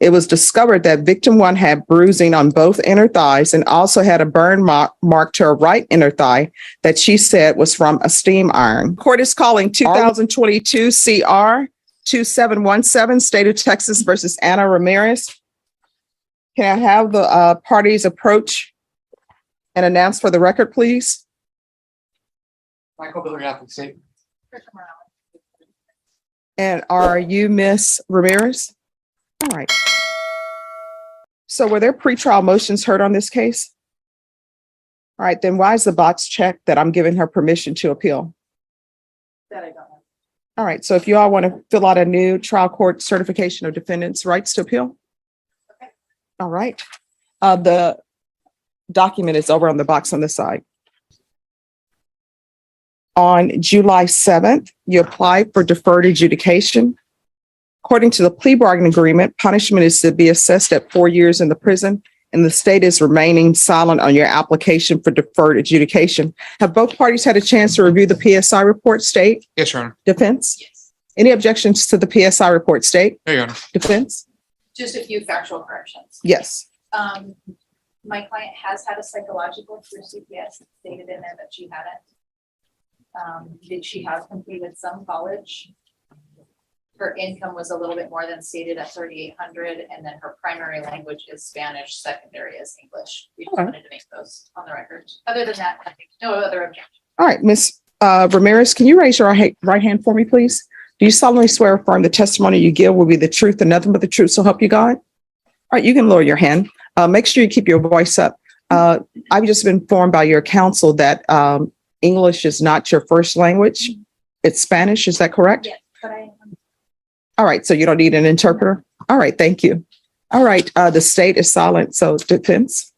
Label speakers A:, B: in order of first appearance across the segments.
A: It was discovered that victim 1 had bruising on both inner thighs and also had a burn mark to her right inner thigh that she said was from a steam iron. Court is calling 2022 CR 2717, State of Texas versus Anna Ramirez. Can I have the parties approach and announce for the record, please?
B: Michael Billiard, state.
A: And are you Miss Ramirez? All right. So were there pretrial motions heard on this case? All right, then why is the box checked that I'm giving her permission to appeal?
C: That I don't know.
A: All right, so if you all want to fill out a new trial court certification of defendant's rights to appeal.
C: Okay.
A: All right. The document is over on the box on the side. On July 7th, you applied for deferred adjudication. According to the plea bargain agreement, punishment is to be assessed at 4 years in the prison, and the state is remaining silent on your application for deferred adjudication. Have both parties had a chance to review the PSI report, state?
B: Yes, Your Honor.
A: Defense?
C: Yes.
A: Any objections to the PSI report, state?
B: No, Your Honor.
A: Defense?
C: Just a few factual corrections.
A: Yes.
C: My client has had a psychological through CPS, stated in there that she hadn't. Did she have completed some college? Her income was a little bit more than stated at 3,800, and then her primary language is Spanish, secondary is English. We just
A: Okay.
C: wanted to make those on the record. Other than that, I think no other objection.
A: All right, Ms. Ramirez, can you raise your right hand for me, please? Do you solemnly swear or affirm the testimony you give will be the truth and nothing but the truth, so help you God? All right, you can lower your hand. Make sure you keep your voice up. I've just been informed by your counsel that English is not your first language. It's Spanish, is that correct?
C: Yes, but I.
A: All right, so you don't need an interpreter? All right, thank you. All right, the state is silent, so defense.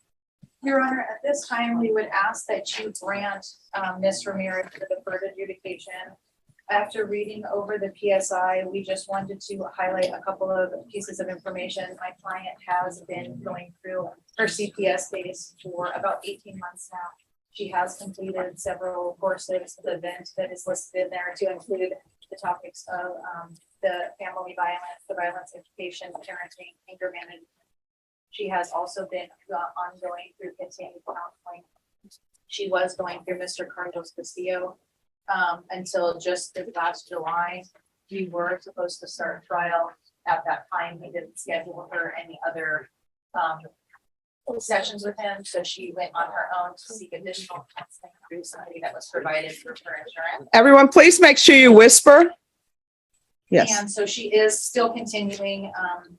C: Your Honor, at this time, we would ask that you grant Ms. Ramirez the deferred adjudication. After reading over the PSI, we just wanted to highlight a couple of pieces of information. My client has been going through her CPS base for about 18 months now. She has completed several courses. The event that is listed in there to include the topics of the family violence, the violence education, parenting, anger management. She has also been ongoing through continued counseling. She was going through Mr. Carlos Castillo until just this last July. We were supposed to start trial at that time. He didn't schedule her any other sessions with him, so she went on her own to seek additional counseling through somebody that was provided through her insurance.
A: Everyone, please make sure you whisper. Yes.
C: And so she is still continuing,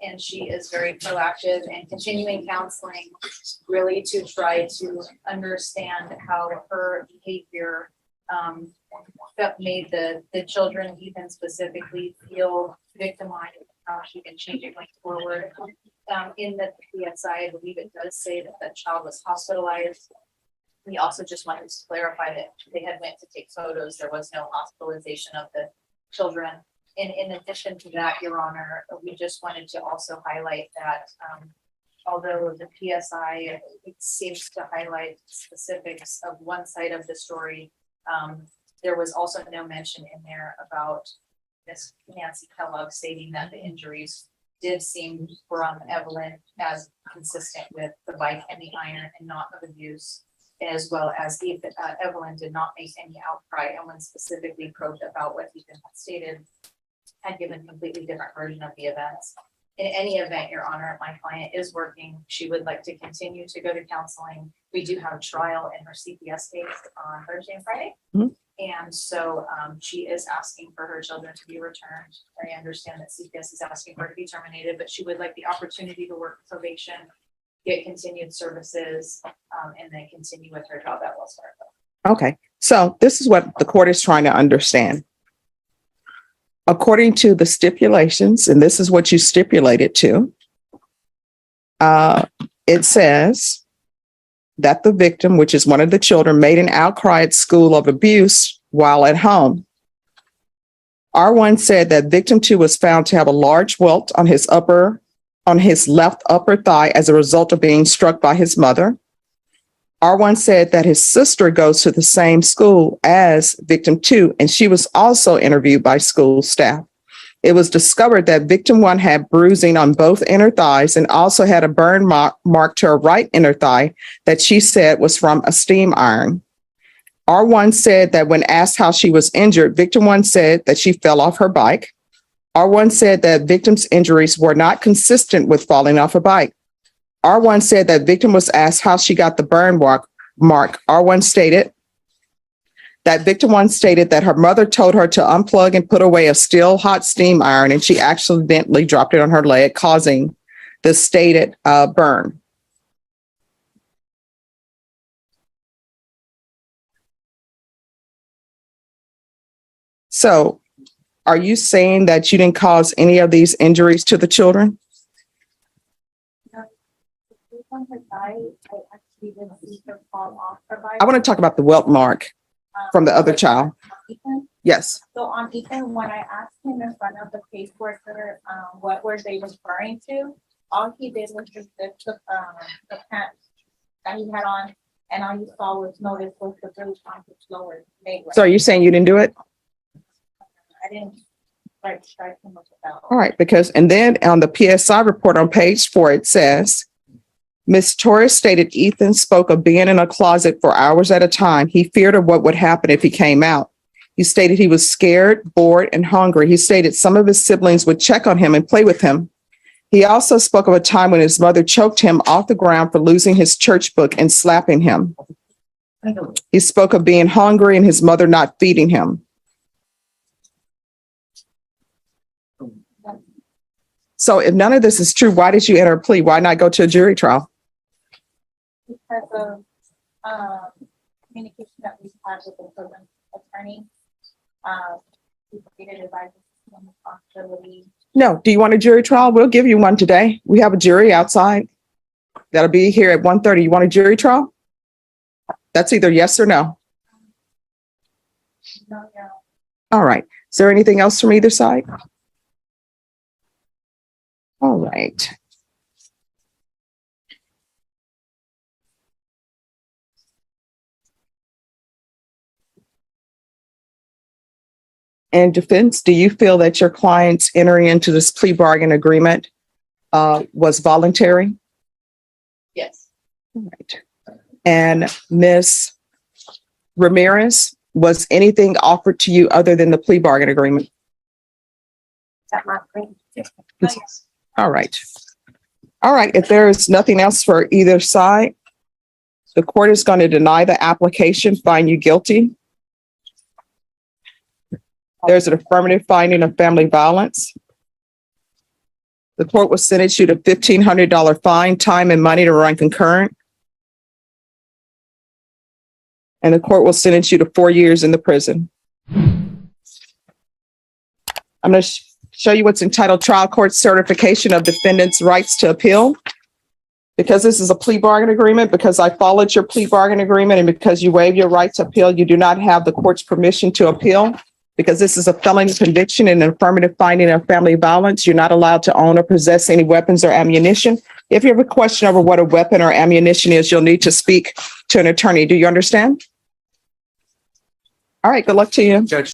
C: and she is very proactive and continuing counseling, really to try to understand how her behavior that made the children, even specifically, feel victimized, how she can change it going forward. In the PSI, I believe it does say that the child was hospitalized. We also just wanted to clarify that they had went to take photos. There was no hospitalization of the children. And in addition to that, Your Honor, we just wanted to also highlight that although the PSI, it seems to highlight specifics of one side of the story, there was also no mention in there about Miss Nancy Kellogg stating that the injuries did seem from Evelyn as consistent with the bike and the iron and not of abuse, as well as Evelyn did not make any outcry, and when specifically probed about what Ethan had stated, had given completely different version of the events. In any event, Your Honor, my client is working. She would like to continue to go to counseling. We do have trial in her CPS case on Thursday and Friday.
A: Mm-hmm.
C: And so she is asking for her children to be returned. I understand that CPS is asking for her to be terminated, but she would like the opportunity to work probation, get continued services, and then continue with her job at Wells Fargo.
A: Okay, so this is what the court is trying to understand. According to the stipulations, and this is what you stipulated to, it says that the victim, which is one of the children, made an outcry at school of abuse while at home. R1 said that victim 2 was found to have a large welt on his left upper thigh as a result of being struck by his mother. R1 said that his sister goes to the same school as victim 2, and she was also interviewed by school staff. It was discovered that victim one had bruising on both inner thighs and also had a burn mark to her right inner thigh that she said was from a steam iron. R1 said that when asked how she was injured, victim one said that she fell off her bike. R1 said that victim's injuries were not consistent with falling off a bike. R1 said that victim was asked how she got the burn mark. R1 stated that victim one stated that her mother told her to unplug and put away a still hot steam iron, and she accidentally dropped it on her leg, causing the stated burn. So are you saying that you didn't cause any of these injuries to the children?
C: On her thigh, I actually didn't see her fall off her bike.
A: I want to talk about the welt mark from the other child.
C: Ethan?
A: Yes.
C: So on Ethan, when I asked him in front of the caseworker, what were they referring to? All he did was just lift the pants that he had on, and all you saw was notice was the bruise on his lower leg.
A: So are you saying you didn't do it?
C: I didn't strike him with the belt.
A: All right, because, and then on the PSI report on page 4, it says, Ms. Torres stated Ethan spoke of being in a closet for hours at a time. He feared of what would happen if he came out. He stated he was scared, bored, and hungry. He stated some of his siblings would check on him and play with him. He also spoke of a time when his mother choked him off the ground for losing his church book and slapping him. He spoke of being hungry and his mother not feeding him. So if none of this is true, why did you enter a plea? Why not go to a jury trial?
C: Because of communication that we've had with the children's attorney. We created advice on responsibility.
A: No. Do you want a jury trial? We'll give you one today. We have a jury outside. That'll be here at 1:30. You want a jury trial? That's either yes or no.
C: No.
A: All right. Is there anything else from either side? All right. In defense, do you feel that your client's entering into this plea bargain agreement was voluntary?
C: Yes.
A: All right. And Ms. Ramirez, was anything offered to you other than the plea bargain agreement?
C: That my friend.
A: All right. All right. If there is nothing else for either side, the court is going to deny the application, find you guilty. There's an affirmative finding of family violence. The court will sentence you to $1,500 fine, time and money to run concurrent. And the court will sentence you to 4 years in the prison. I'm going to show you what's entitled Trial Court Certification of Defendant's Rights to Appeal. Because this is a plea bargain agreement, because I followed your plea bargain agreement, and because you waive your right to appeal, you do not have the court's permission to appeal. Because this is a felony conviction and an affirmative finding of family violence, you're not allowed to own or possess any weapons or ammunition. If you have a question over what a weapon or ammunition is, you'll need to speak to an attorney. Do you understand? All right, good luck to you.
B: Judge.